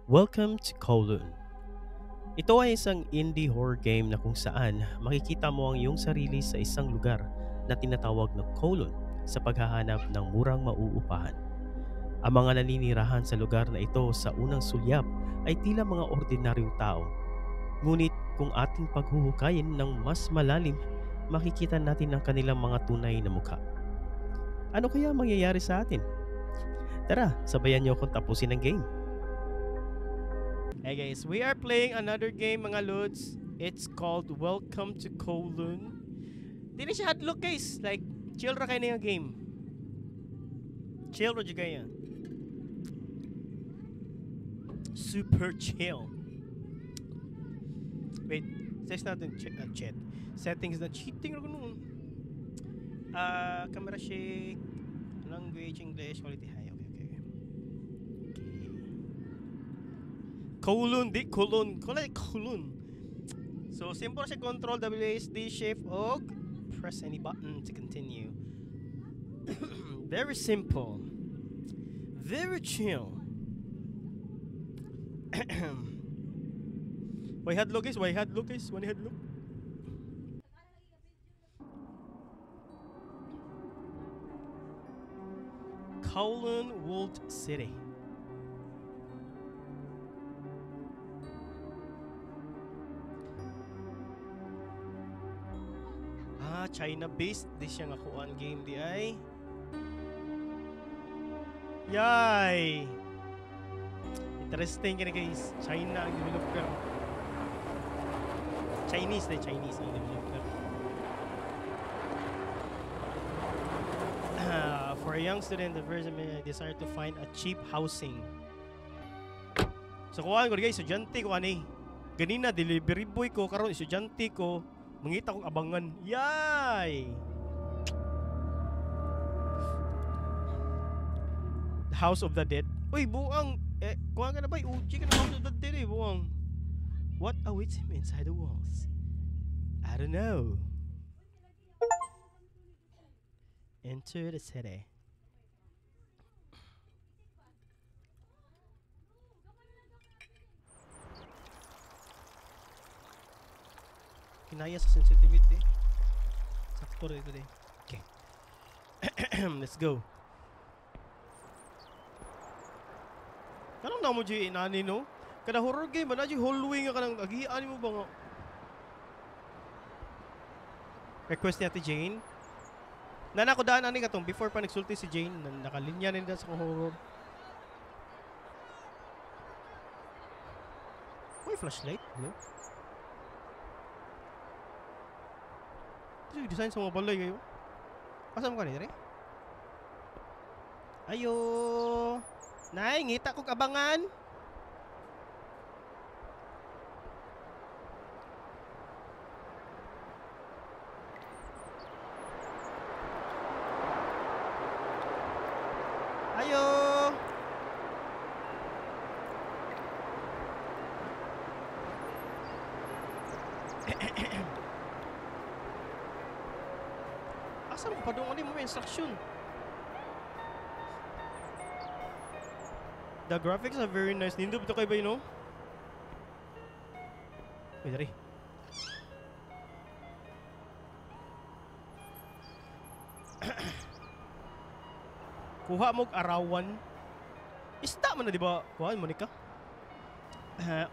Welcome to Kowloon. Ito ay isang indie horror game na kung saan makikita mo ang iyong sarili sa isang lugar na tinatawag na Kowloon sa paghahanap ng murang mauupahan. Ang mga naninirahan sa lugar na ito sa unang sulyap ay tila mga ordinaryong tao. Ngunit kung ating paghuhukayin ng mas malalim, makikita natin ang kanilang mga tunay na mukha. Ano kaya mangyayari sa atin? Tara, sabayan niyo akong tapusin ang game. Hey guys, we are playing another game mga lods. It's called Welcome to Kowloon. Di na siya hadlock guys. Like, chill ra kayo na yung game. Chill ra dyan kaya. Super chill. Wait, says natin chat. Settings na cheating ra kuno. Camera shake. Language, English, quality high. Okay. Kowloon, di Kowloon. Kowloon. So, simple siya control, WASD, shift, og press any button to continue. Very simple. Very chill. Why hadlock guys? Why hadlock guys? Why hadlock? Kowloon World City. China-based di siya nga kuan game di ay. Yay! Interesting kini guys. China ang developer. Chinese ang developer. For a young student, the first desire to find a cheap housing. So kuan ko guys, estudyante ko ani. Ganina delivery boy ko karon estudyante ko. Mangita kong abangan. Yay! The House of the Dead. Uy, buang. Kuha ka na ba? Uji ka na House of the Dead buang. What awaits him inside the walls? I don't know. Enter the city. Kinaya sa sensitivity. Sakto rin ito din. Okay. Let's go. Kanang na mo dyan inani no? Kada horror game, na dyan hallway nga kanang agiaan mo ba nga? Request ni Ate Jane. Nana ko daan ani katong before pa nagsulti si Jane. Nakalinya nila sa horror. Uy, flashlight. No? Design sa mga balay kayo. Asa mo ka nito, Ayo. Nay, ngita kong abangan. Ayo. Asa mo padung ani mo instruction? The graphics are very nice. Nindo bito kay ba no? Uy, dari. Kuha mo arawan. Ista man na di ba? Kuha mo Monica.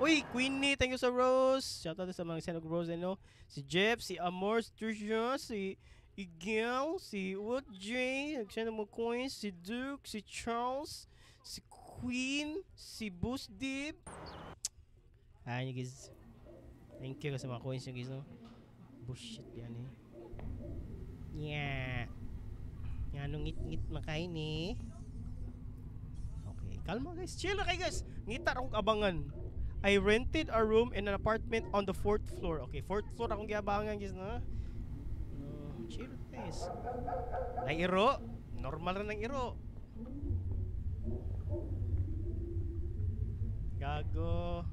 Uy, Queenie, thank you sa Rose. Shout out sa mga Senog Rose, no? Si Jeff, si Amor, si Trisha, si Igel, si Wood J, nagsend mo coins, si Duke, si Charles, si Queen, si Boost Dib. Ay, guys. Thank you sa mga coins yung guys, no? Bullshit yan eh. Yeah. Yan, nung ngit-ngit makain eh. Okay, kalma guys. Chill na kayo guys. Ngita akong abangan. I rented a room in an apartment on the 4th floor. Okay, 4th floor akong giabangan guys, no? Chill guys. Nang iro. Normal rin ng iro. Gago.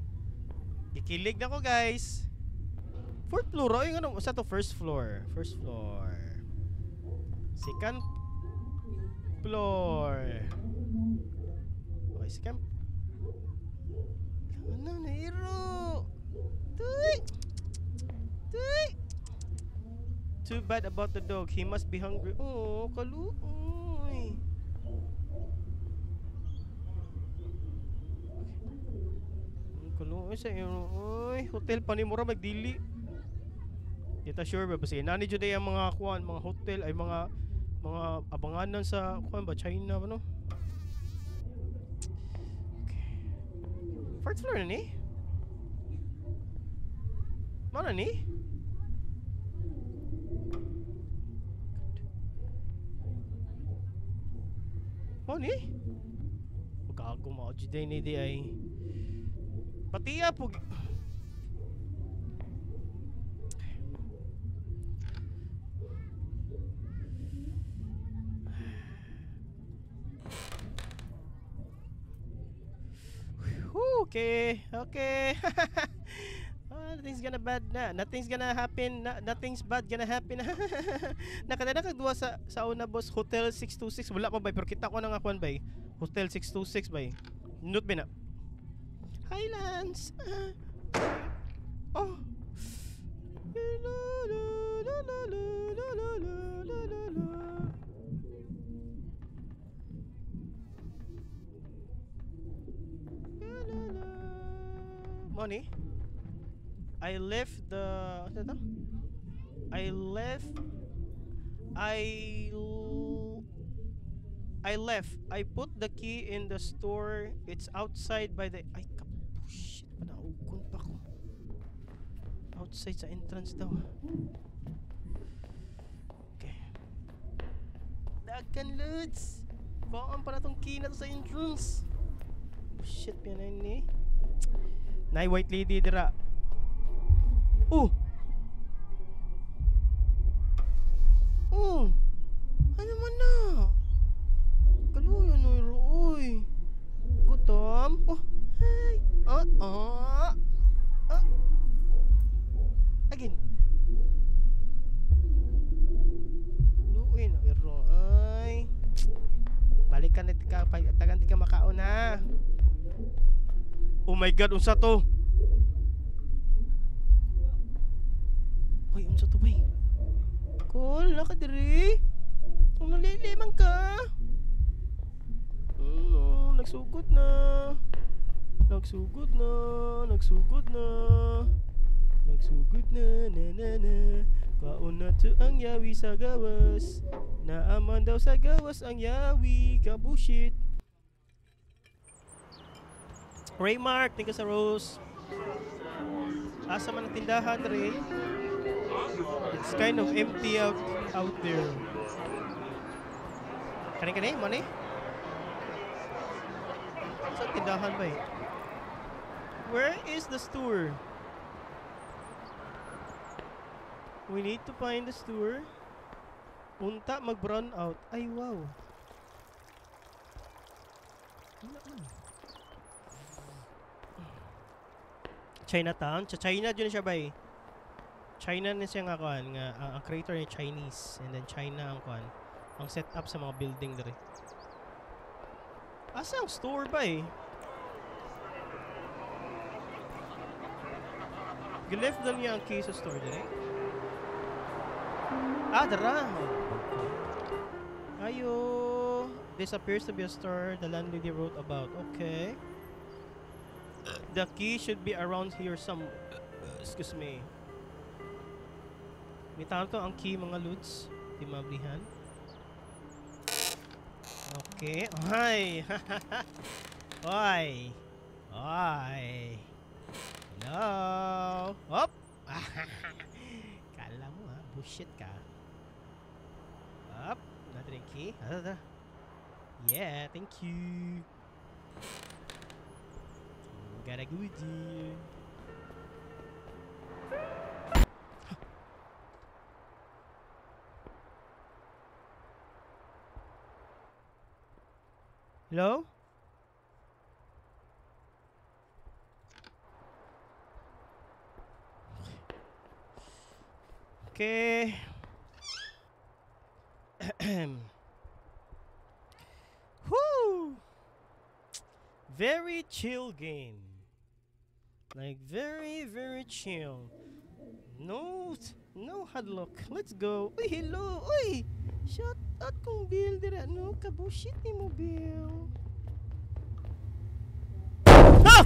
Ikilig na ko guys. 4th floor. Ay, ano? Sa to first floor. First floor. Second floor. Okay, second. Ano na hero? Tuy! Tuy! Too bad about the dog. He must be hungry. Oh, kaluoy. Kaluoy sa hero. Oy, hotel pa ni Mura magdili. Dita sure ba kasi nani jud ay ang mga kuan, mga hotel ay mga abanganan sa kuan ba China ba no? Okay. Fourth floor na ni? Mana ni? Mo ni? Gago mo jud ni di ay. Patiya po. Okay, okay. Nothing's gonna bad na. Nothing's gonna happen. Nothing's bad gonna happen. Nakadua sa una boss Hotel 626 wala pa bay pero kita ko na nga kuan bay. Hotel 626 bay. Note ba na? Highlands. Oh. Money. I left the ano to? I left I put the key in the store. It's outside by the ay shit panaukon pa ko. Outside sa entrance daw. Okay. Dagan loads. Kuhaan pa na tong key na to sa entrance. Shit pinay ni. Nay white lady dira. Oh. Oh. Ano man na? Kaluyo no roy. Gutom. Oh. Hey. Again. Luoy no iro ay. Balikan na tika tagan tika makaon ha. Oh my god, unsa to? Hoy, unsa to bay? Cool, naka diri. Kung naliliman ka. Nagsugod na. Nagsugod na. Nagsugod na. Nagsugod na. Na. Kaon na to ang yawi sa gawas. Naaman daw sa gawas ang yawi. Kabushit. Raymark, tingka sa Rose. Asa man ang tindahan, Ray? It's kind of empty out there. Kani, money? Saan tindahan ba eh? Where is the store? We need to find the store. Unta mag-brown out. Ay, wow. Chinatown? Sa China dyan siya ba eh? China na siya nga kuhan nga ang creator ni Chinese and then China ang kuhan ang set up sa mga building dere. Asa ang store ba eh? Gileft na niya ang key sa store dere. Ah, dara. Ayo. This appears to be a store the landlady wrote about. Okay. The key should be around here some. Excuse me. May tawag to ang key mga lods. Di mablihan. Okay. Ay. Oy. Oy. Hello. Hop. Kala mo ha. Bullshit ka. Hop. Another key. Yeah. Thank you. Got a good deal. Hello? Okay. Whoo! Very chill game. Like very, very chill. No, no hadlock. Let's go. Uy, hello. Uy, shout out kong Bill dira. No, kabushit ni mo, Bill. Ah!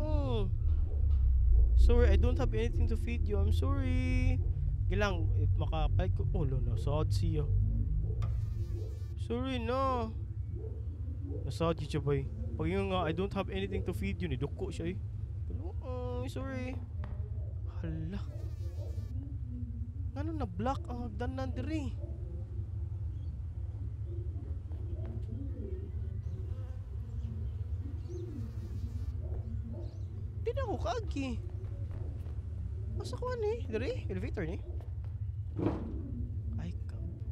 Oh. Sorry, I don't have anything to feed you. I'm sorry. Gilang, if makapay ko. Oh, no, nasad siya. Sorry, no. Nasad siya ba eh. Pag yung nga, I don't have anything to feed you, niduko siya eh. Pero, sorry. Hala. Ano na block ang hagdanan diri? Di na ako kaagi. Asa ko ni? Diri? Elevator ni? Ay,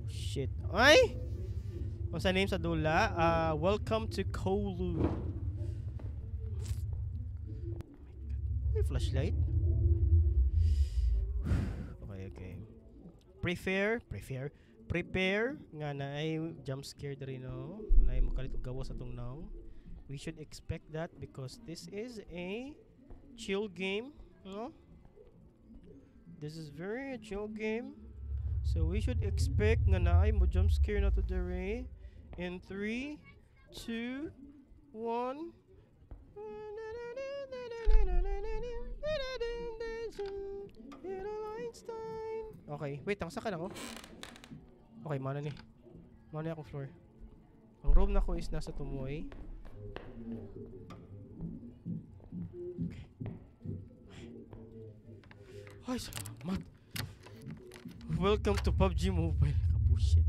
shit. Ay! Kung sa name sa dula, welcome to Kowloon. May flashlight? Okay. Prepare nga na ay jump scare diri no. Nay mo kalit og gawas atong now. We should expect that because this is a chill game, no? This is very a chill game. So we should expect nga na ay mo jump scare na to diri in 3 2 1. Okay, wait, ang saka na ko. Okay, mana ni. Mana akong floor. Ang room na ko is nasa tumoy. Okay. Ay, salamat. Welcome to PUBG Mobile. Kabushit.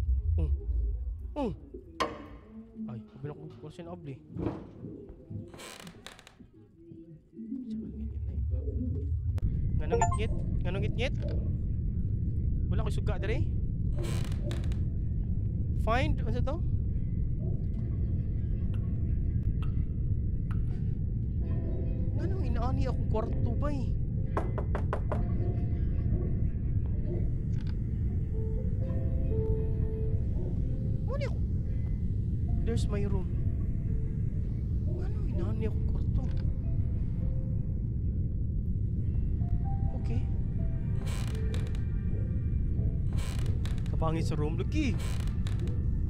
Ay, sabi na ko portion obli. Nganong ngit-ngit? Wala ko suga dere. Find, ano to? Nganong inaani akong kwarto ba eh? Ano ako? There's my room. Nganong inaani akong kwarto? Okay. Kapangit sa room lagi.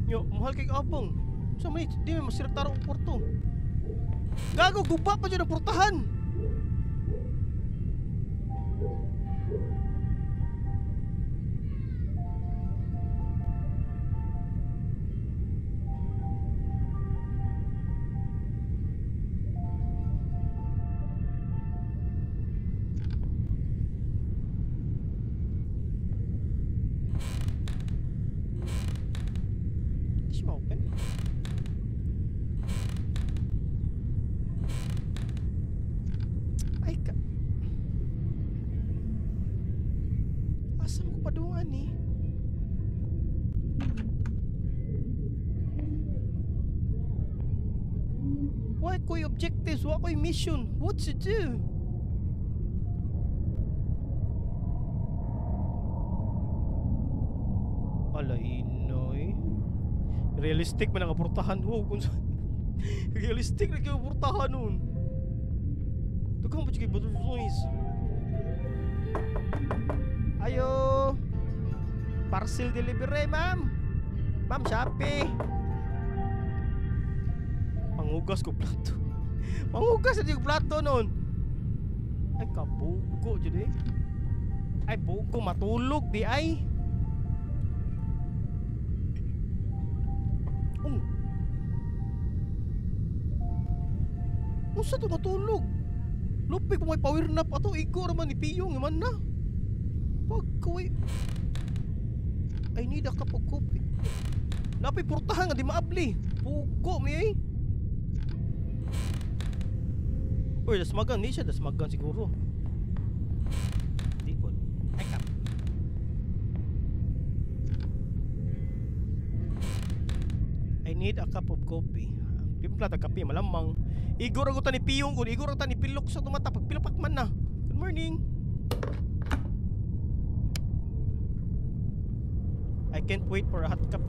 Yo, mahal kay abang. Sa may di may masirap taro ang kwarto. Gago, guba pa dyan ang portahan. What ko'y objectives? What ko'y mission? What to do? Ala inoy. Realistic man ang portahan ho kung realistic na kayo portahan nun. Tugang ba kay butterflies? Ayo. Parcel delivery, ma'am. Ma'am, Shopee. Pangugas ko plato. Pangugas na yung plato nun. Ay, kabugo dyan eh. Ay, bugo, matulog di ay. Usa to matulog. Lupi pa may power nap ato. Igo raman ni Piyong man na. Pagkaway. I need a cup of coffee. Lapi portahan nga di maabli. Bugo mi eh. Uy, dasmagan ni siya. Dasmagan siguro. Di po. Ay kap. I need a cup of coffee. Timpla ta kape malamang. Igor ako ta ni Piyong kun igor ta ni Pilok sa tumata pag pilapak man na. Good morning. I can't wait for a hot cup.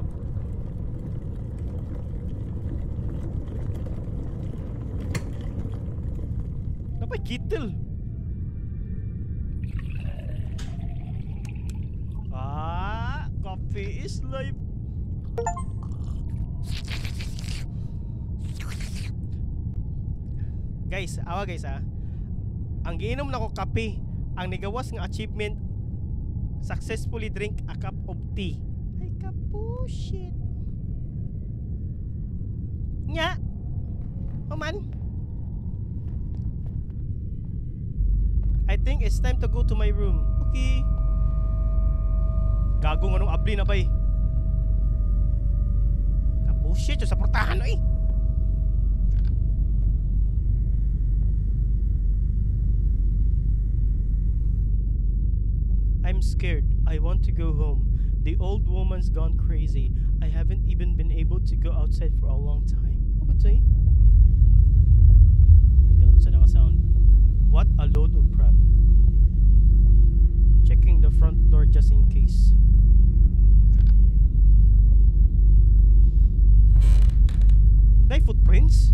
Napay kittle. Coffee is life. Guys, ang giinom na ko kape, ang nigawas nga achievement, successfully drink a cup of tea. Ay kapushit. Nya. Oman. I think it's time to go to my room. Okay. Gagong anong abli na bay. Kapushit yung sa portahan no eh. I'm scared. I want to go home. The old woman's gone crazy. I haven't even been able to go outside for a long time. What would say? My God, what's that sound? What a load of crap. Checking the front door just in case. Dahil footprints?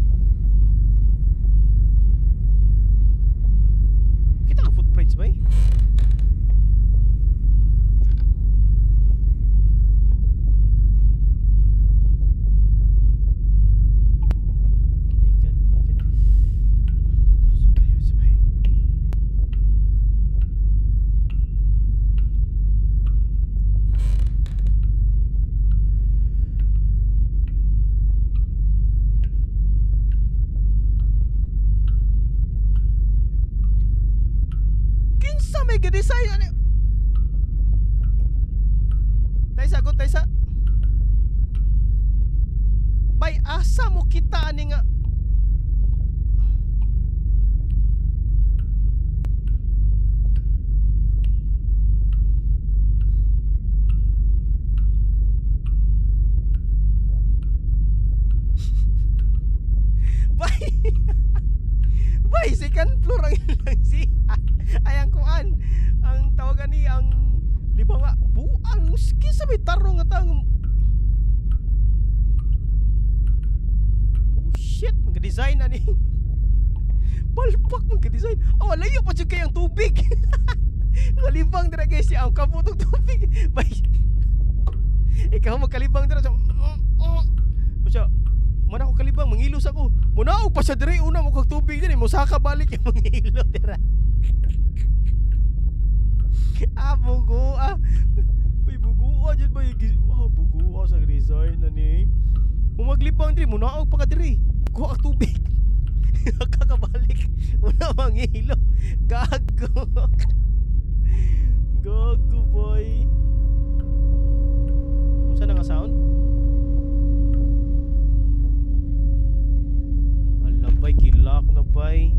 Kita ka footprints ba eh? Design ano? Taysa ko taysa. Bay asa mo kita ani nga. Bay. Bay second floor ang ilang si. Ayang kuan ang tawagan ni ang libang nga buang kinsa may tarong nga tang. Oh shit, mag-design ani. Palpak mag-design. Oh, layo pa jud kay ang tubig. Ngalibang dira guys si ang kabutong tubig. Bay. Ikaw magkalibang dira sa Musya, mana ako kalibang mangilos ako. Munaog pa sa diri una mo kag tubig din mo saka balik yung mangilo dira. Bugo Bay bugo dyan ba bugo sa design na ni umaglibang diri munaog pa ka diri kuha ang tubig. Kakabalik wala mangilo. Gago. Gago boy. Kung saan nga sound? Ala bay kilak na bay.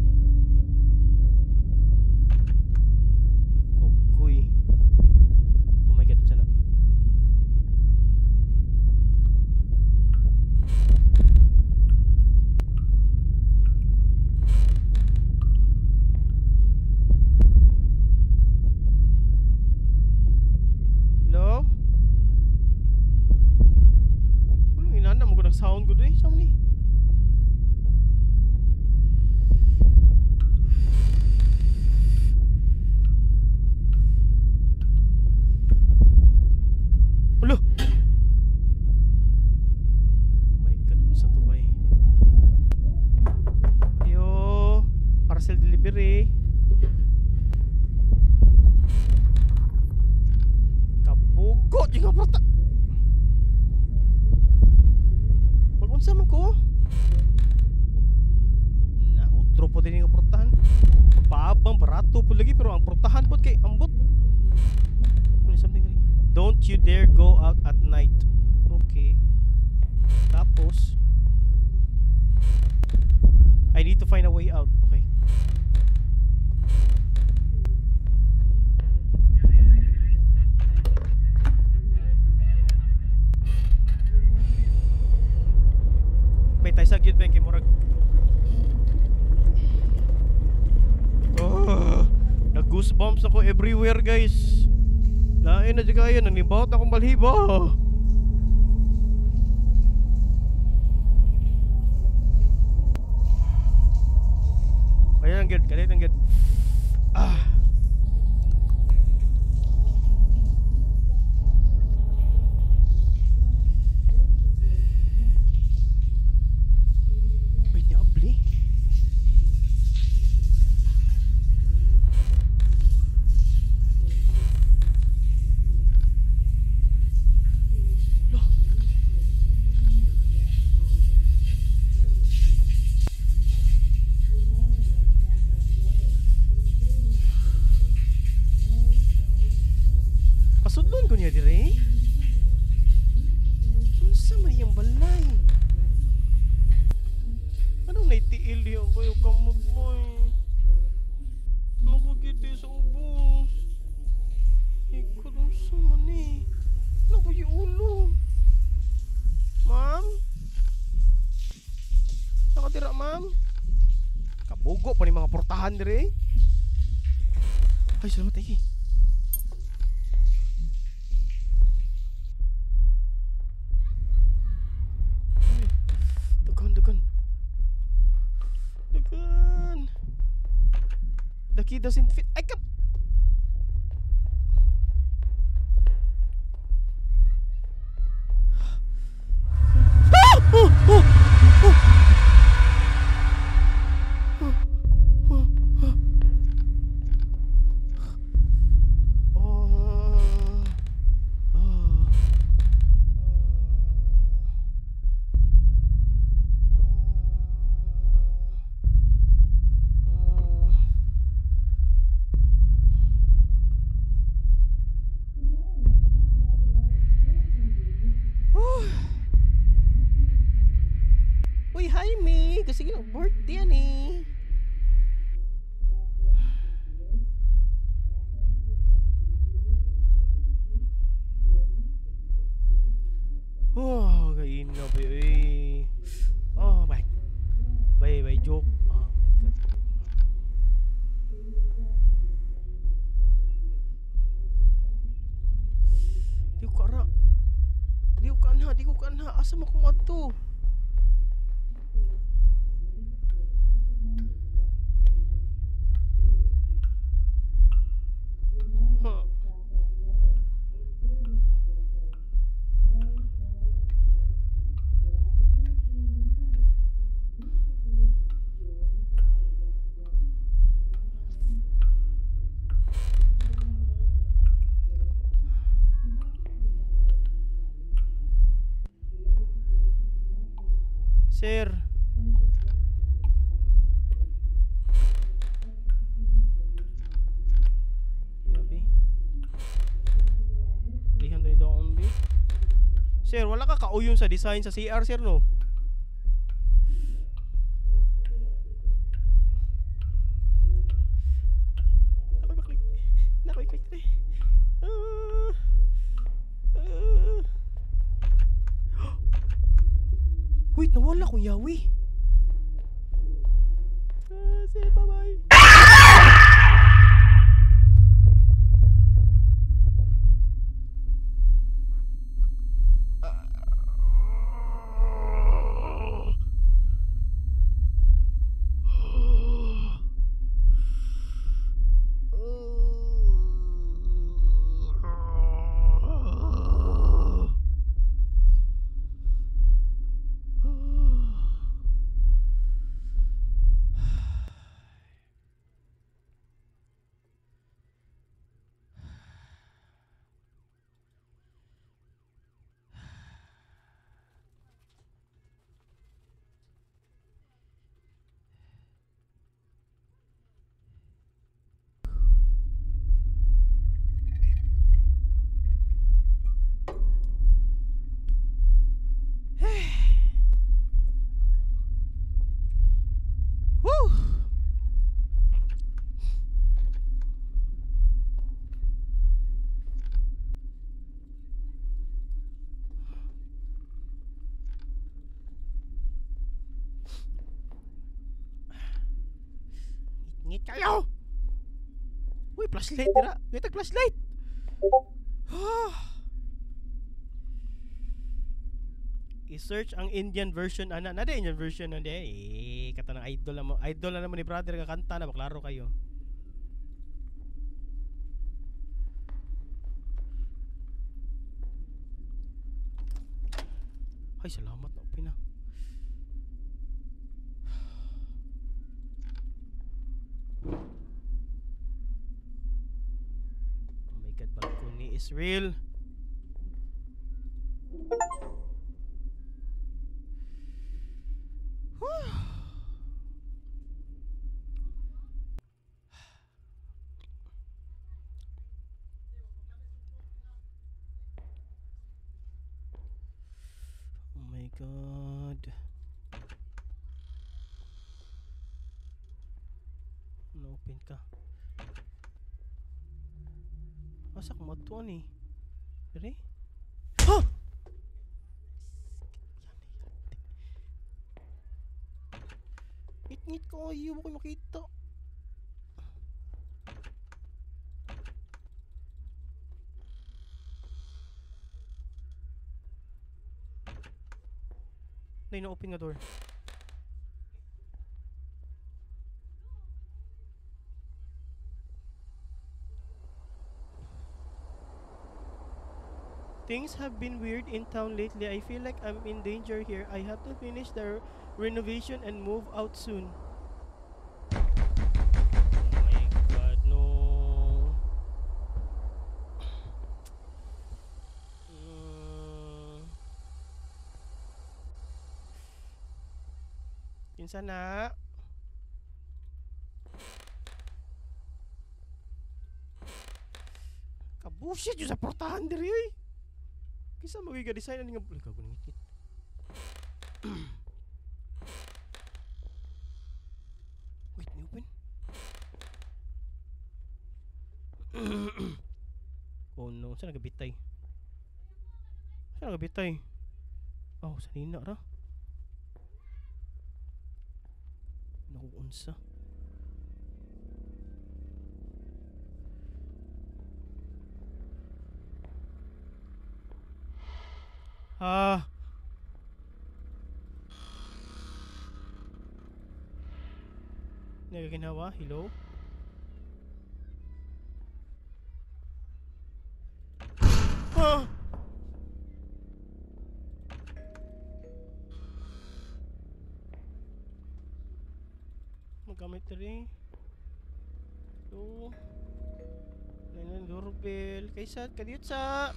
Sound good eh, sama ni. Hello. My God, unsa to bay? Ayo, parcel delivery. Kabugot yung aparta. Unsa man ko? Na utro po din yung portahan. Paabang barato po lagi pero ang portahan po kay ambot. Something like, don't you dare go out at night. Okay. Tapos I need to find a way out. Okay. Okay, tayo sa gyud ba kay murag. Nag-goosebumps ako everywhere, guys. Lain na dyan kaya, nanibawat akong balhiba. Kaya lang gid, kaya lang gid. Wait niya, abli. Pasudlon ko niya dire. Unsa man iyang balay? Anong naitiil diyan ba yung kamot mo eh? Ano ba giti sa ubos? Ikot unsa man eh? Ano ba yung ulo? Ma'am? Nakatira ma'am? Kabugo pa ni mga portahan dire. Ay, salamat eh. Dagan. The key doesn't fit. Ay, kap. Ah! Oh! Oh! Oh! Uy, hi me. Kasi yung birthday yan eh. Oh, kain na ba eh. Oh, bye. Bye, joke. Oh my god. Di ko kara. Di ko kanha. Asa mo kumadto? Huh. Sir. Yabi. Lihan tayo daw ang bi. Sir, wala ka kauyon sa design sa CR, sir, no? Nakoy-click. Wait, nawala ko yawi. Sir, bye-bye. Ingit kayo! Uy, flashlight dira. Ngitag flashlight! I-search ang Indian version ana. Nada Indian version nade. Kata ng idol na mo. Idol na naman ni brother nga kanta na baklaro kayo. Ay, salamat na pina. Oh my god, balcony is real. Oh my god. Na-open ka. Asa ka matuan eh? Ready? Ha! Ngit-ngit ko, ayaw ko makita. Na-open nga door. Things have been weird in town lately. I feel like I'm in danger here. I have to finish the renovation and move out soon. Oh my god, no. Kinsa na? Kabushit yung sa portahan diri oy. Kisa magiga design ani nga bulay ka ngit-ngit. Wait, ni open. Oh no, saan nagabitay? Saan nagabitay? Oh, sanina ra. Nakuunsa. Ah. Nagaginawa, hello? Ah! Magamit rin. So, nanan doorbell. Kaysa, kadiyot sa...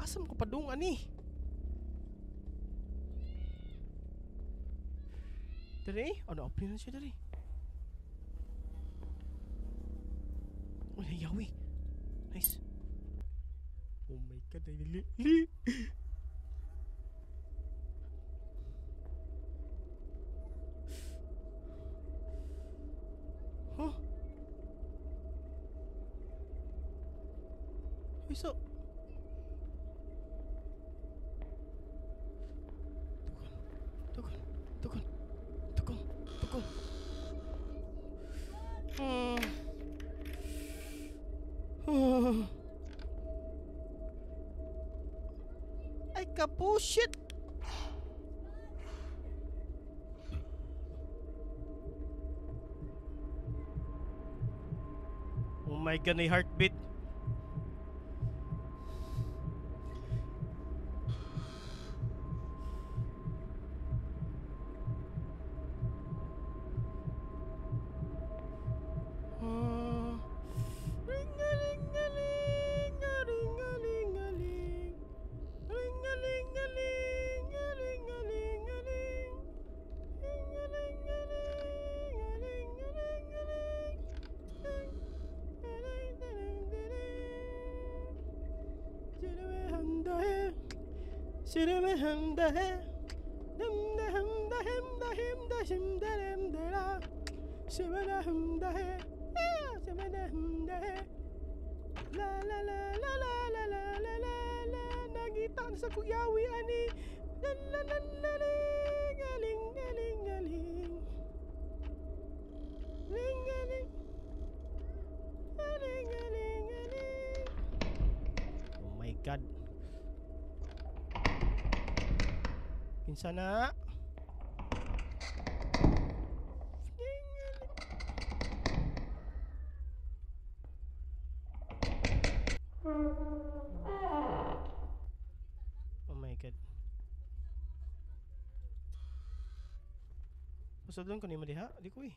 Asam ko padung ani? Dari? Ano open na siya dari? Wala yawi. Nice. Oh my god, ay li. Huh? Bisa. Tukun. Ay kapushit. Oh my god, may heartbeat. सिर में हमदा है La la la la la la la la la la nagita na sa kuyawi ani la la la la galing galing galing galing galing galing galing galing. Oh my god, kinsa na. Oh my god. Pasodon ko ni madiha, di ko eh.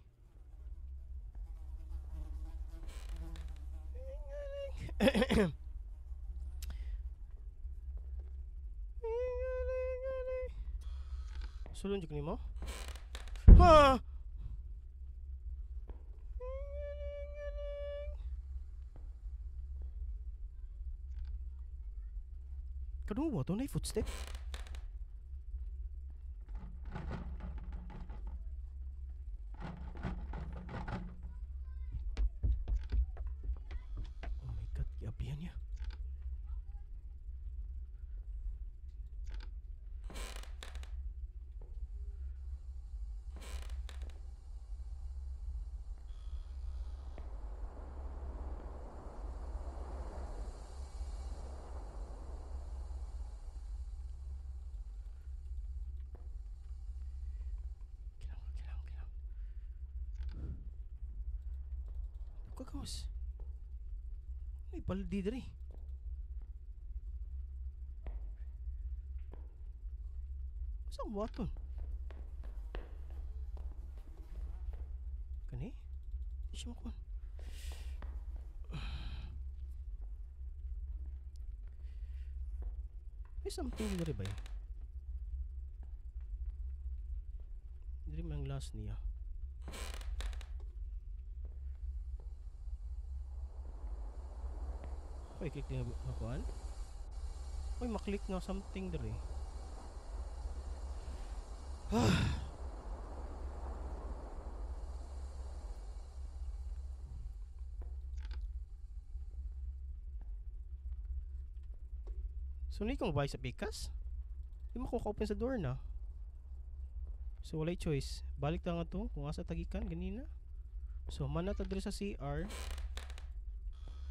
Pasodon jud ko nimo. Ha! Kadung mo to na footstep. Oh my god, giabihan niya. Kakaos. Ay, paldi diri. Saan waton? Kani? Di siya makuha. May something diri ba yun? Diri mang last niya. Oy, click na makuan. Oy, maklik na something diri. So, ni kong buy sa Pikas? Di mo ko open sa door na. So, walay choice. Balik na nga to kung asa tagikan ganina. So, man na ta diri sa CR.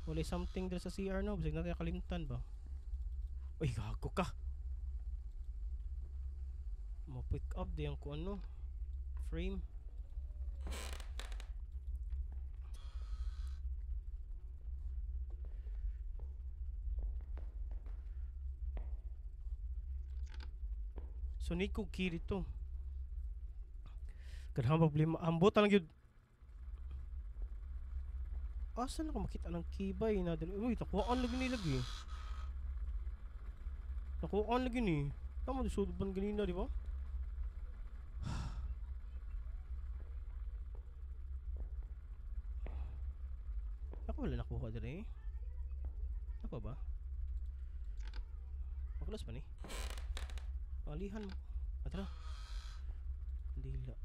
Walay something diri sa CR no. Bisag natin kalimtan ba? Uy, gago ka. Mo-pick up di ang kung ano. Frame. So, need ko key dito. Kadang problema. Ambot lang yun. Asa na ko makita ng kibay na dali. Uy, nakuhaan lagi ni lagi. Nakuhaan lagi ni. Tama di suduban ganina, di ba? Ako wala nakuha dali. Apa ba? Makulas pa ni. Alihan mo. Atara. Dila.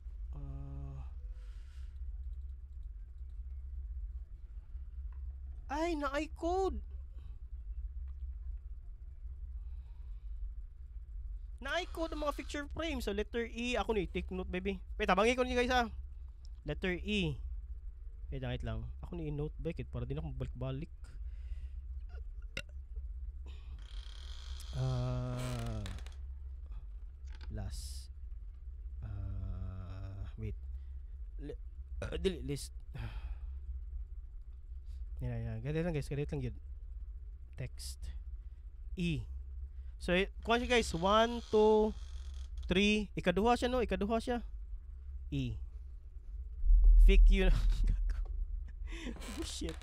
Ay, na-I code. Na-I code ang mga picture frame. So, letter E. Ako ni, take note, baby. Wait, tabangin ko niyo guys ha. Letter E. Wait, wait lang. Ako ni note back it para din ako balik-balik. Last. Wait. Delete list. Yan. Ganito lang guys. Ganito lang yun. Text. E. So, kuha siya guys. 1, 2, 3. Ikaduha siya no? Ikaduha siya. E. Fake yun. Bullshit.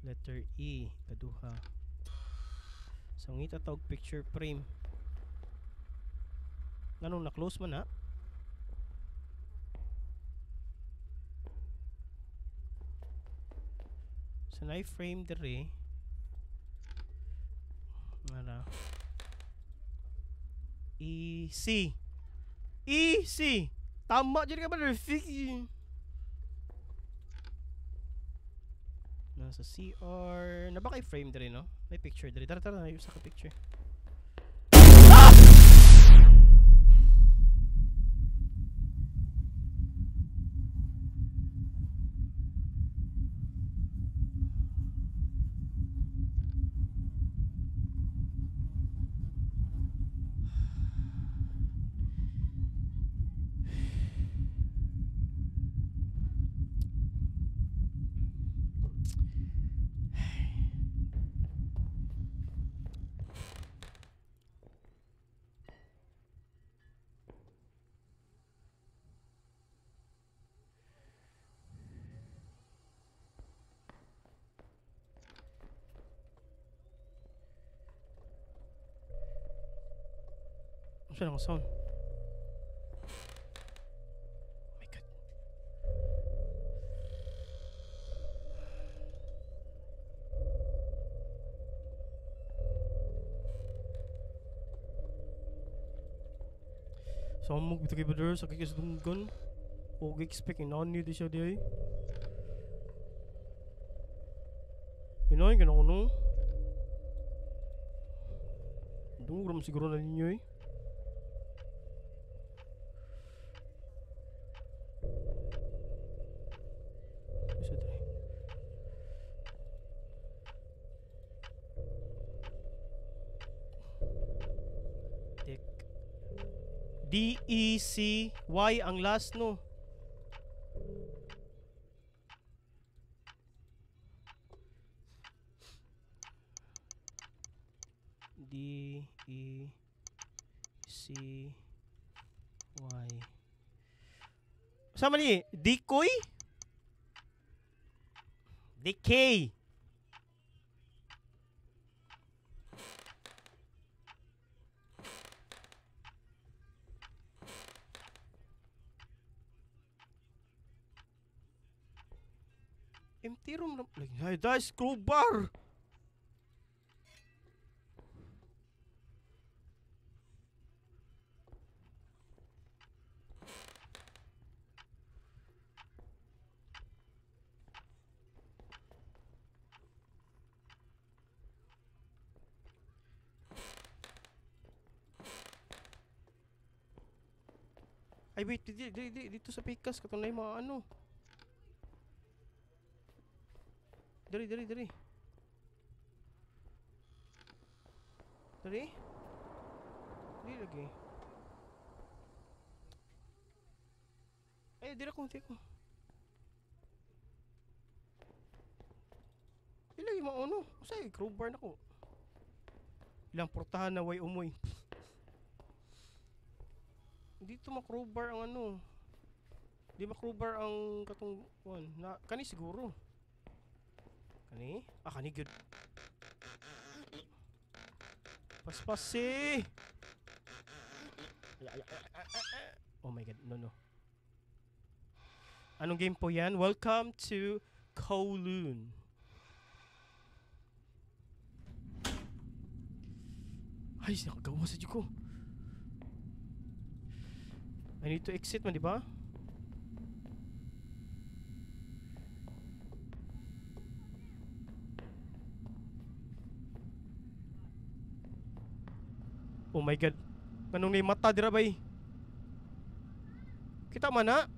Letter E. Ikaduha. So, ngita tawag picture frame. Ganun na-close man ha? So, na-frame dere. Nara. Easy. Easy. Tama dyan ka ba? Nasa CR. Na ba kay frame din, no? May picture din. Tara, ayos sa picture. Saan ang sound? Oh my god. Saan mo kita kay brother sa kikisdunggan? Huwag expect inani di siya di ay. Inay ka na ko no? Dungram siguro na ninyo eh. D-E-C-Y ang last no. D-E-C-Y. Sama ni? Decoy? Decay. Empty room na. Ay, dahil crowbar. Ay, wait. Dito sa pikas. Katunay mga ano. Dari. Dari. Di lagi. Ay, dira ko. Di lagi mga ano. Usay, crowbar na ko. Ilang portahan na way umoy. Dito ma-crowbar ang ano. Di ba crowbar ang katong one? Kani siguro. Kani? Kani good. Paspasi! Oh my god, no. Anong game po yan? Welcome to Kowloon. Ay, nakagawa sa ko. I need to exit man, di ba? Oh my god. Anong may mata dira bay? Kita man na?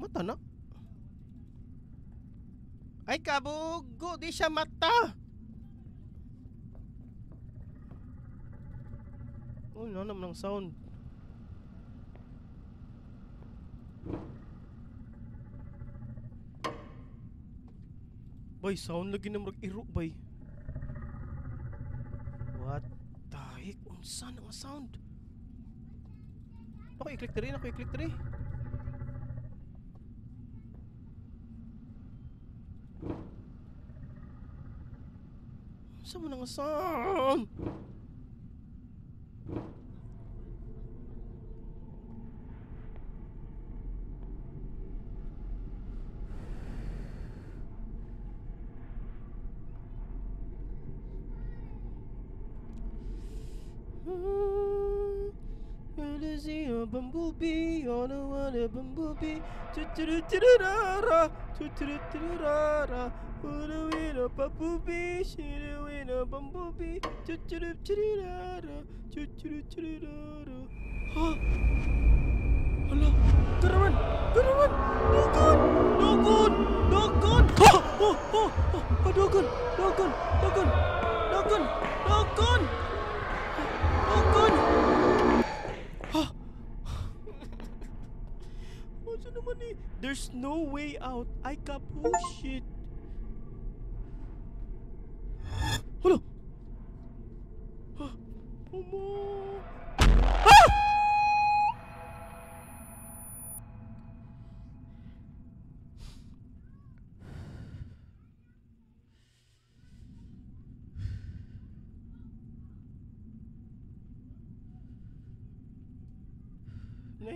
Mata na? Ay kabugo, di siya mata. Oh, naman ng sound. Bay, sound lagi na mag-iro, bay. What the heck? Unsa na nga sound? Ako i-click na rin. Unsa mo na nga sound? see a bumblebee, on a one a bumblebee. Choo-choo-choo-choo-da-da, choo-choo-choo-choo-da-da. Wanna win a bumblebee, should win a bumblebee. Choo-choo-choo-choo-da-da, choo-choo-choo-da-da. Huh? Hala, gotta run, gotta run. Dogon, Dogon, Dogon. Oh, oh, oh, oh, Dogon, Dogon, Dogon, Dogon, Dogon, Dogon. Ah. Ano naman eh? There's no way out. I kapush it. Hala. Ah. Omo. Ah!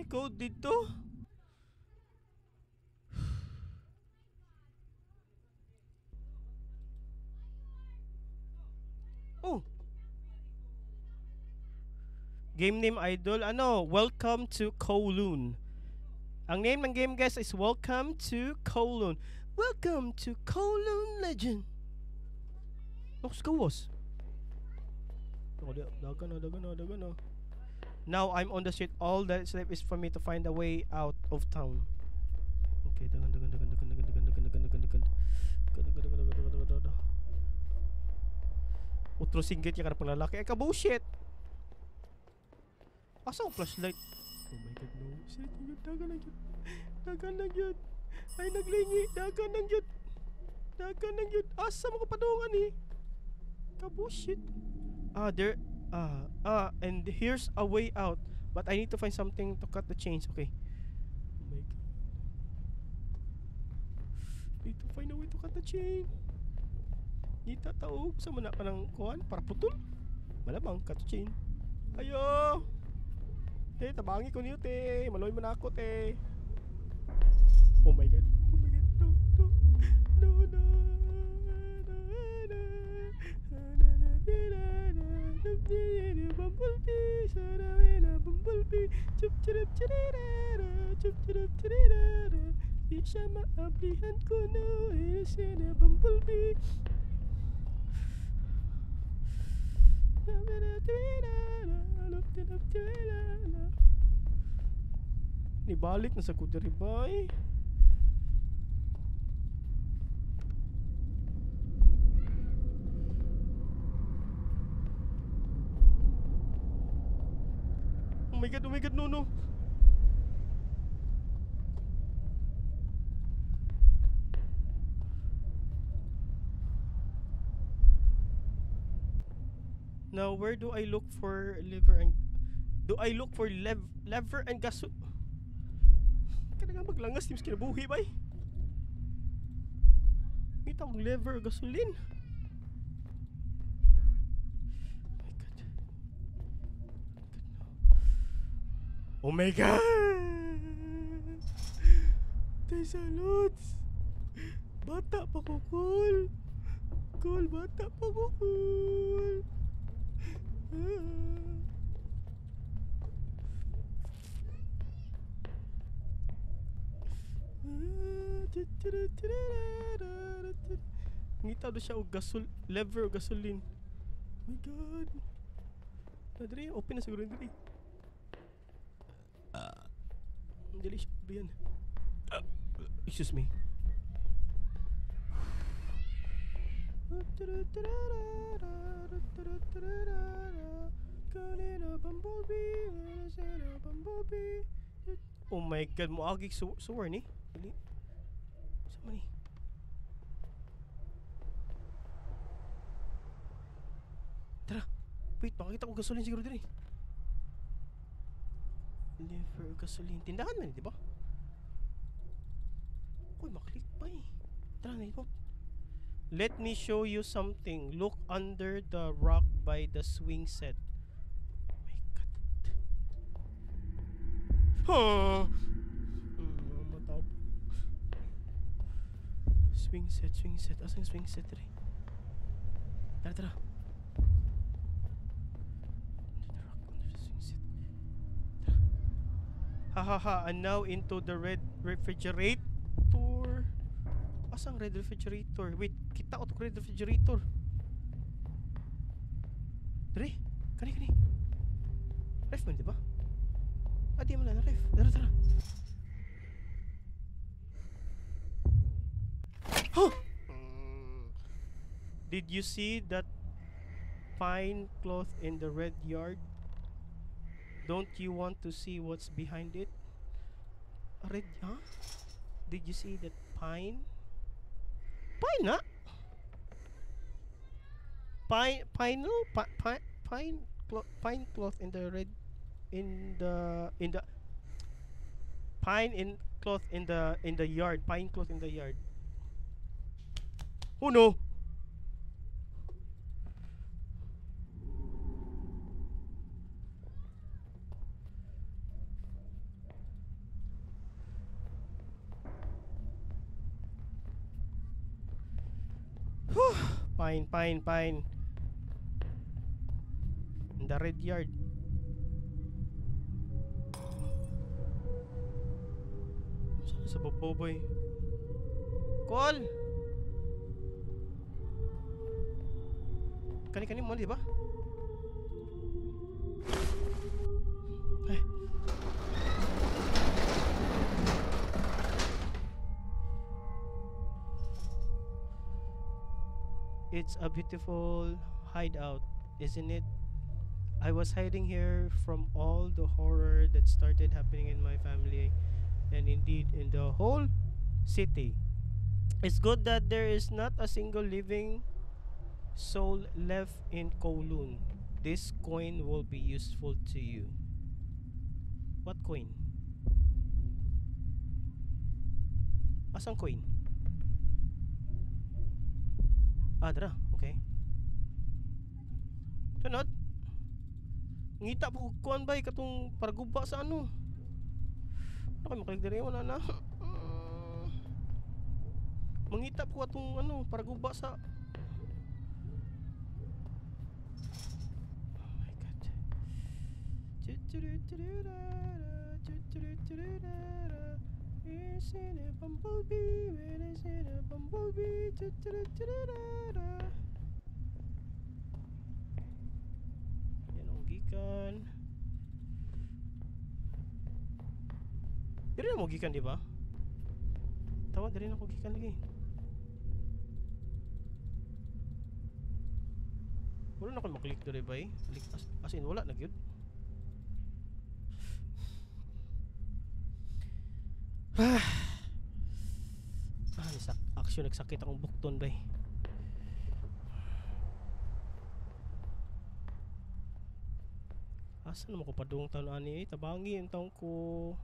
Code dito? Oh. Game name idol. Ano? Welcome to Kowloon. Ang name ng game guys is Welcome to Kowloon. Welcome to Kowloon Legend. Nox kawas. Dagan na. Now I'm on the street. All that's left is for me to find a way out of town. Okay, dagan. Utro singgit yung karapang lalaki. Ay ka bullshit. Asa ang flashlight? Oh my god, no. Shit, dagan lang yun. Ay naglingi. Dagan lang yun. Asa mo kapadungan eh. Ka bullshit. And here's a way out, but I need to find something to cut the chains. Okay. Oh my god. Need to find a way to cut the chain. Nita tao sa mana ka ng kuhan para putol. Malamang cut the chain. Ayo. Tabangi ko niyo te. Maloy mo na ako te. Oh my god. Bumblebee, bumblebee, chup chup chirira, di siya maablihan ko no, na bumblebee. Nibalik na sa kudiribay. Oh my god, no. Now, where do I look for lever and... Do I look for lever and gaso... Kaya nga maglangas, teams kinabuhi ba eh? May tawag lever o gasolin. Oh my god! Tay saluts! Bata pa ko, cool! Cool, bata pa ko, cool! Ngita do siya o lever o gasolin. Oh my god! Nadri, open na siguro nadri. Dali siya yan. Excuse me. Oh my god, muagig suwar ni. Dali. Sama ni. Tara. Wait, makakita ko gasolin siguro dali. Lever gasoline. Tindahan man, di ba? Uy, maklik pa eh. Tara na ito. Let me show you something. Look under the rock by the swing set. Oh my god. Huh. Matap. Swing set. Asan yung swing set rin? Tara. Under the rock, under the swing set. Tara. Ahaha, and now into the red refrigerator. Asang red refrigerator? Wait, kita ko to red refrigerator. Dre, kani. Ref man, di ba? Di man na ref. Tara. Huh! Did you see that pine cloth in the red yard? Don't you want to see what's behind it? A red, huh? Did you see that pine? Pine na? Pine cloth in the red, in the pine in cloth in the yard. Pine cloth in the yard. Oh no! Pine. In the red yard. Saan sa boboy? Call! Kani mo, di ba? Ay. It's a beautiful hideout, isn't it? I was hiding here from all the horror that started happening in my family and indeed in the whole city. It's good that there is not a single living soul left in Kowloon. This coin will be useful to you. What coin? Asang coin? Dara, okay. Sunod. Ngita po kuan bay katong paraguba sa ano. Ano kayo makalig diri wala na. Mangita po atong ano paraguba sa. Oh my god. Is in a bumblebee, when is in a bumblebee. Yan ang gikan. Diri na mo gikan, di ba? Tawa, diri na ko gikan lagi. Wala na ko maklik diri ba eh? As in, wala na gyud. Aksyon nagsakit akong bukton bay. Asa naman ko padung taon ani tabangi ang taong ko.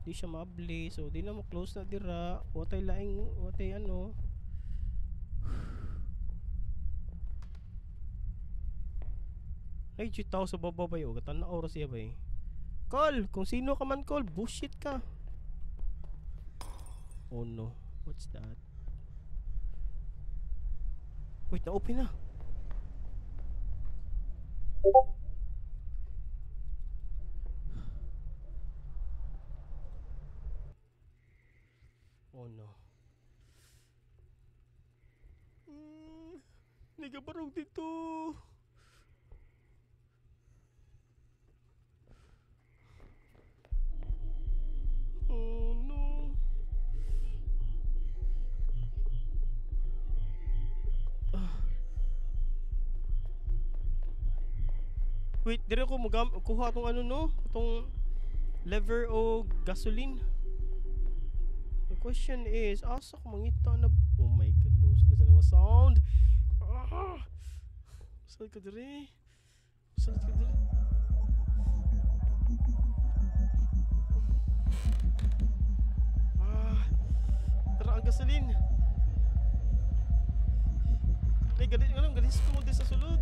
Di siya mabli so di na mo close na dira. Watay laing watay ano. Ay chitaw sa baba bay o gatan na oras siya bay. Call kung sino ka man call bullshit ka. Oh no, what's that? Wait, na-open na. Oh no. Nagabarog dito. Oh no. Wait, dire ko kuha tong ano no, tong lever o gasoline. The question is, asa ko mangita na? Oh my god, no, sana nga sound. Saan ka dire? Saan ka dire? Tara ang gasoline. Ay, gadis ko mo din sa sulod.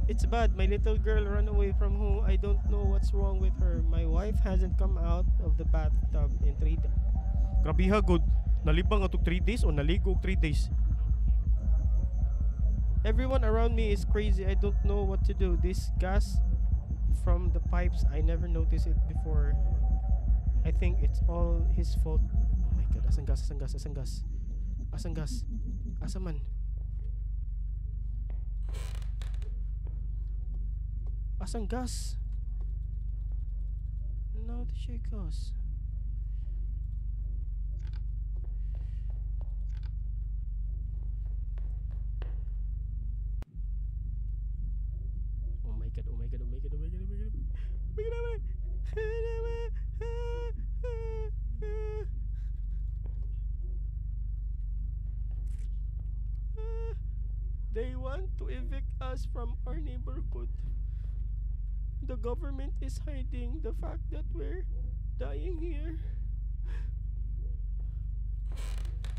It's bad. My little girl ran away from home. I don't know what's wrong with her. My wife hasn't come out of the bathtub in 3 days. Grabe ha, good. Nalibang atong 3 days o naligo 3 days. Everyone around me is crazy. I don't know what to do. This gas from the pipes, I never noticed it before. I think it's all his fault. Oh my god, asang gas, asang gas, asang gas. Asang gas. Asa man? Asang gas? No, the shit gas. Oh my god, oh my god, oh my god, oh my god, oh my god, oh my god, oh my god. They want to evict us from our neighborhood. The government is hiding the fact that we're dying here.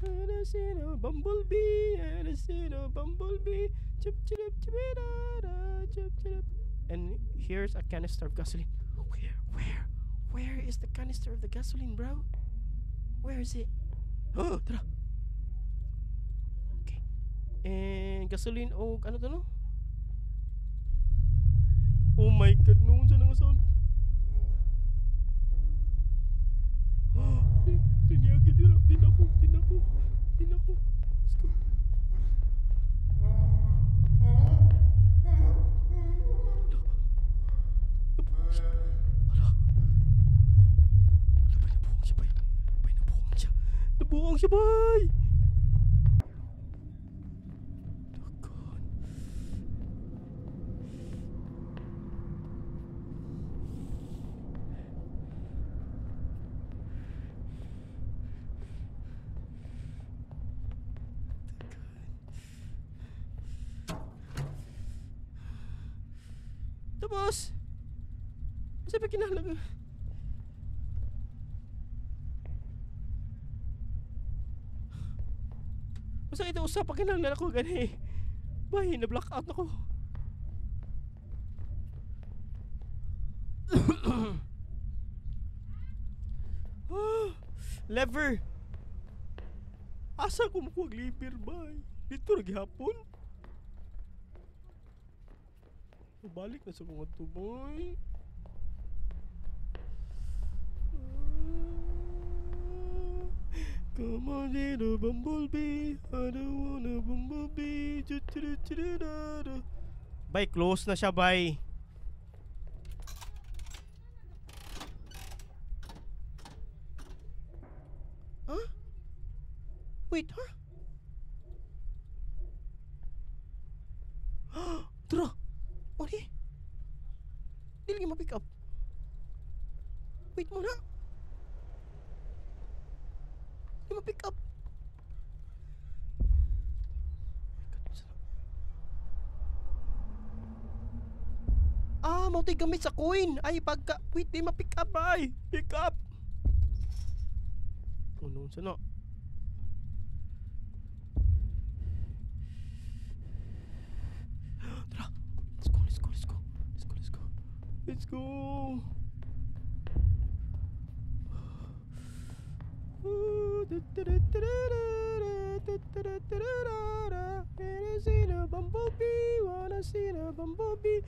And I seen a bumblebee, and I seen a bumblebee. Chip chip chip chip chip. And here's a canister of gasoline. Where is the canister of the gasoline, bro? Where is it? Oh, tara. Okay. And gasoline, oh, ano to no? Oh my god, no, dyan ang sound. Diniyagi, din ako. Let's go. Nabuang siya, bay! Tapos, masa pa kinahalaga? Masa ito usap pa kinahalaga ako gani? Bahay, na-blackout ako. Lever! Asa ko makuha lever, bay? Dito naghihapon? Balik na sa mga tuboy. Come on, little bumblebee. I don't wanna bumblebee. Bay, close na siya, bay. Huh? Wait, huh? Tara! Mali! Di lagi ma-pick up. Wait muna. Di ma-pick up. Ah, mau tayo gamit sa coin. Ay, pagka... Wait, di ma-pick up, ay. Pick up. Oh, no, sana. Let's go. Wanna see the bumblebee, wanna see the bumblebee.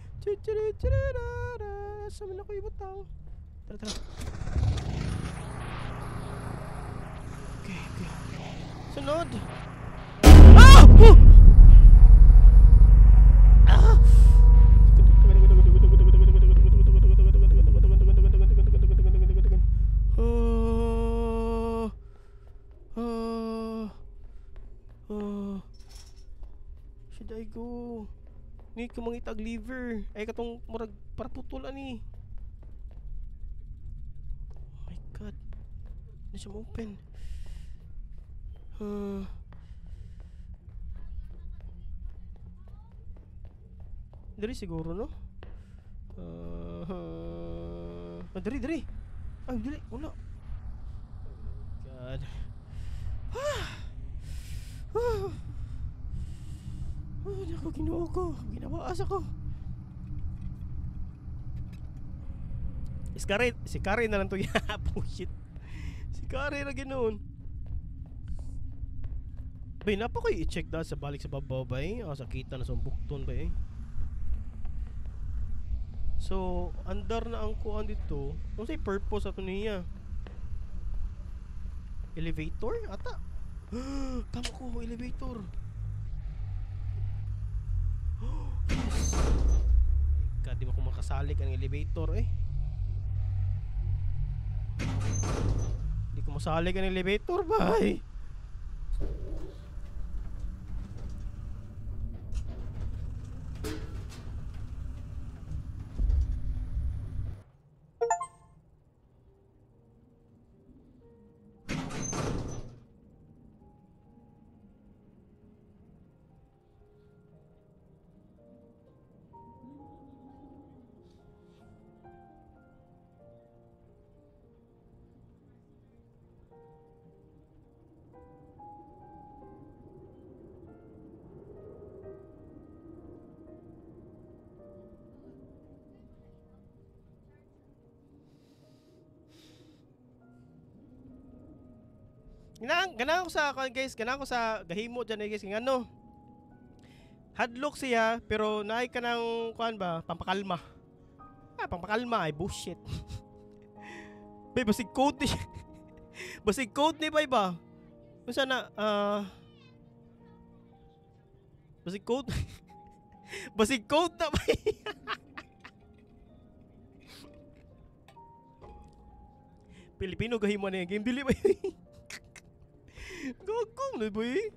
Saan na ko ibutang? Tara, tara. Okay. Sunod. Ah! Should I go? Ni ko mangitag liver. Ay katong murag para putulan ni. Oh my god. Hindi siya ma-open. Dari siguro, no? Dari. Ay, dali. Wala. Oh my god. Hindi ako ginawa ko. Ginawaas ako. Si Karen na lang to. Shit. Si Karen na ganoon. Bay, napa ko'y i-check da sa balik sa babaw ba eh. Sa kita na sa bukton ba eh. So, andar na ang kuan dito. Kung sa'y purpose ato niya. Elevator? Ata. Tama ko, elevator. Yes. Ay, di mo ko makasalik ang elevator eh. Di ko masalik ang elevator ba eh. Ganang ko sa guys, ganang ko sa gahimo dyan guys, ng ano. Hadlock siya pero naay ka ng kuan ba, pampakalma. Pampakalma ay bullshit. Bay, basig code ni. Basig code ni bay ba? Kung sana basig code. Basig code na bay. Pilipino gahimo na yung game dili bay. Gagong na ba eh?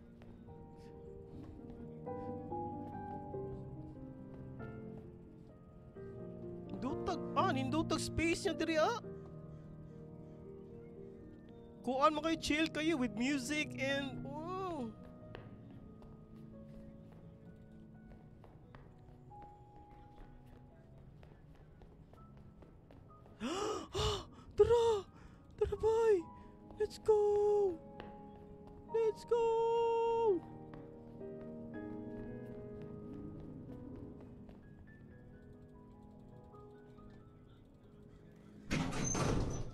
Nindutag space niya diri Kuan mo kayo, chill kayo with music and Tara! Tara boy! Let's go! Let's go!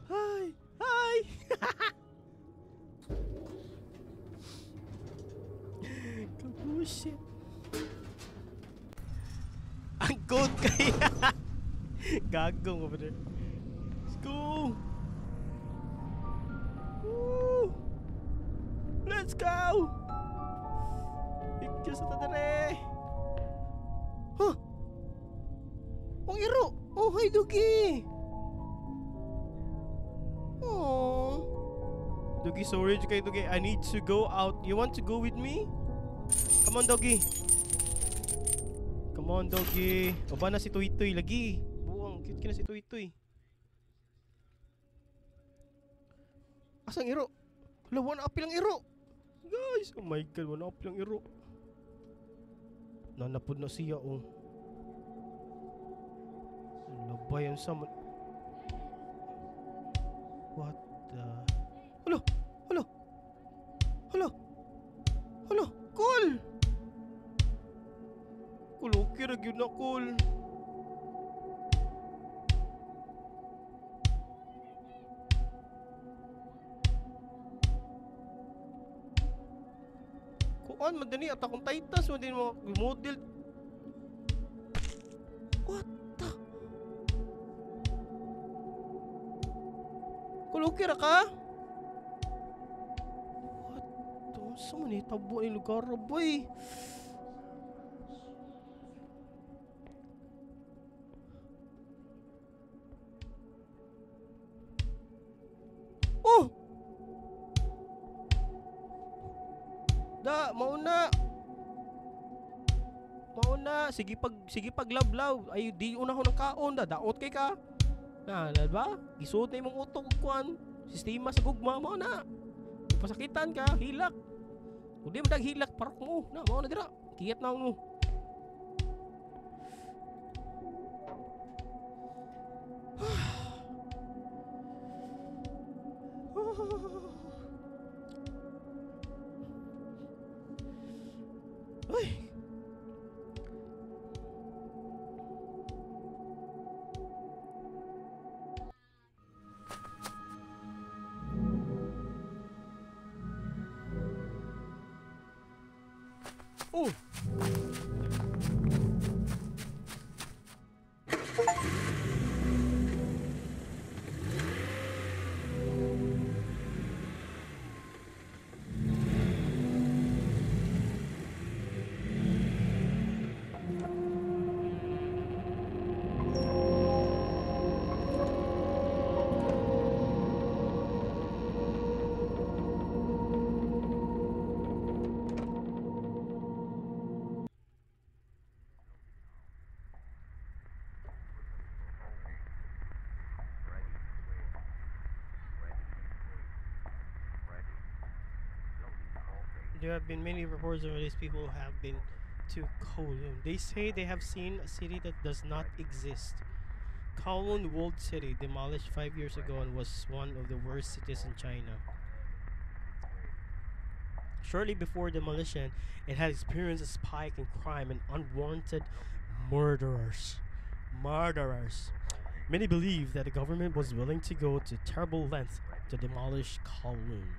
Hi! Hi! Kabushit. Ang code kaya! Gagong over there. Let's go! Woo! Let's go! Picture sa tadare! Huh? Ang iro! Oh, hi Dugi! Oh, Dugi, sorry kay Dugi. I need to go out. You want to go with me? Come on, Doggy. Come on, Doggy. O ba na si Tuy Tuy lagi? Buang, cute ka na si Tuy Tuy. Asang iro? Hala, one up lang iro. Guys, oh my god, one up lang iro. Nanapod na siya, oh. Labay ang sama. What the... Hello! Hello! Hello! Hello! Cool! Cool, okay na yun na, cool. Kuan, madani at akong Titans, madani mo model. What the... Kulukira ka? What the... Saan man tabo ni lugar, boy? Oh! Da, mauna. Mauna, sige pag lablaw. Ay di una ko ng kaon da, daot kay ka. Na, ba? Isuot na imong utok ug kuan. Sistema sa gugma mo na. Pasakitan ka, hilak. Kung di mo dag hilak, parok mo. Na, mao na dira. Kiyat na mo. Ay. There have been many reports of these people have been to Kowloon. They say they have seen a city that does not exist. Kowloon Walled City, demolished 5 years ago and was one of the worst cities in China. Shortly before demolition, it had experienced a spike in crime and unwarranted murderers. Many believe that the government was willing to go to terrible lengths to demolish Kowloon.